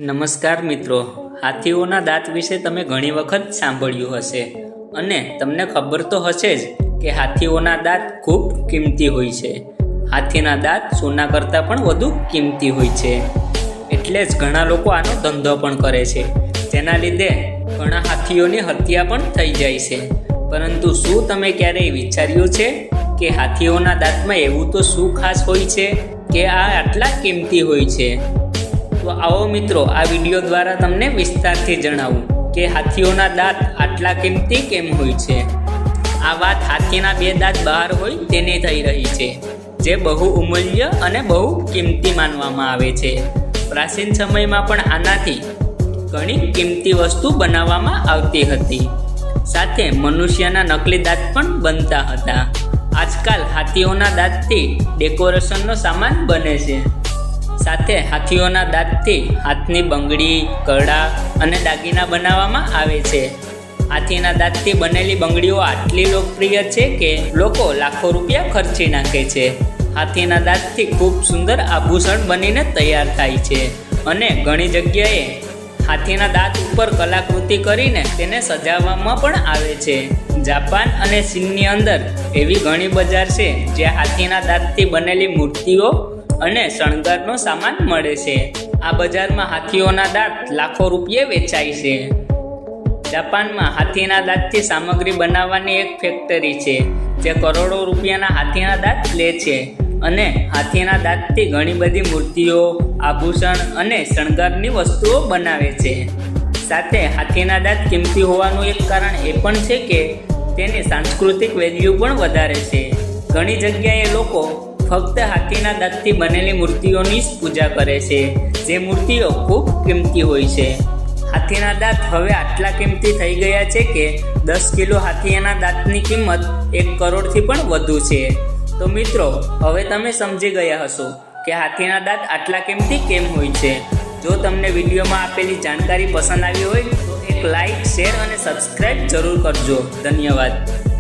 નમસ્કાર મિત્રો, હાથીઓના દાંત વિશે તમે ઘણી વખત સાંભળ્યું હશે અને તમને ખબર તો હશે જ કે હાથીઓના દાંત ખૂબ કિંમતી હોય છે. હાથીના દાંત સોના કરતાં પણ વધુ કિંમતી હોય છે. એટલે જ ઘણા લોકો આનો ધંધો પણ કરે છે, જેના લીધે ઘણા હાથીઓની હત્યા પણ થઈ જાય છે. પરંતુ શું તમે ક્યારેય વિચાર્યું છે કે હાથીઓના દાંતમાં એવું તો શું ખાસ હોય છે કે આ આટલા કિંમતી હોય છે? તો આવો મિત્રો, આ વિડીયો દ્વારા તમને વિસ્તારથી જણાવું કે હાથીઓના દાંત આટલા કિંમતી કેમ હોય છે. આ વાત હાથીના 2 દાંત બહાર હોય તેની થઈ રહી છે, જે બહુ અમૂલ્ય અને બહુ કિંમતી માનવામાં આવે છે. પ્રાચીન સમયમાં પણ આનાથી ઘણી કિંમતી વસ્તુ બનાવવામાં આવતી હતી. સાથે મનુષ્યના નકલી દાંત પણ બનતા હતા. આજકાલ હાથીઓના દાંતથી ડેકોરેશનનો સામાન બને છે. સાથે હાથીઓના દાંતથી હાથની બંગડી, કડા અને દાગીના બનાવવામાં આવે છે. હાથીના દાંતથી બનેલી બંગડીઓ આટલી લોકપ્રિય છે કે લોકો લાખો રૂપિયા ખર્ચી નાખે છે. હાથીના દાંતથી ખૂબ સુંદર આભૂષણ બનીને તૈયાર થાય છે અને ઘણી જગ્યાએ હાથીના દાંત ઉપર કલાકૃતિ કરીને તેને સજાવવામાં પણ આવે છે. જાપાન અને ચીનની અંદર એવી ઘણી બજાર છે જ્યાં હાથીના દાંતથી બનેલી મૂર્તિઓ અને શણગારનો સામાન મળે છે. આ બજારમાં હાથીઓના દાંત લાખો રૂપિયે વેચાય છે. જાપાનમાં હાથીના દાંતથી સામગ્રી બનાવવાની એક ફેક્ટરી છે, જે કરોડો રૂપિયાના હાથીના દાંત લે છે અને હાથીના દાંતથી ઘણી બધી મૂર્તિઓ, આભૂષણ અને શણગારની વસ્તુઓ બનાવે છે. સાથે હાથીના દાંત કિંમતી હોવાનું એક કારણ એ પણ છે કે તેની સાંસ્કૃતિક વેલ્યુ પણ વધારે છે. ઘણી જગ્યાએ લોકો ફક્ત હાથીના દાંતથી બનેલી મૂર્તિઓની જ પૂજા કરે છે, જે મૂર્તિઓ ખૂબ કિંમતી હોય છે. હાથીના દાંત હવે આટલા કિંમતી થઈ ગયા છે કે 10 કિલો હાથીના દાંતની કિંમત 1 કરોડથી પણ વધુ છે. તો મિત્રો, હવે તમે સમજી ગયા હશો કે હાથીના દાંત આટલા કિંમતી કેમ હોય છે. જો તમને વિડીયોમાં આપેલી જાણકારી પસંદ આવી હોય તો એક લાઈક, શેર અને સબસ્ક્રાઈબ જરૂર કરજો. ધન્યવાદ.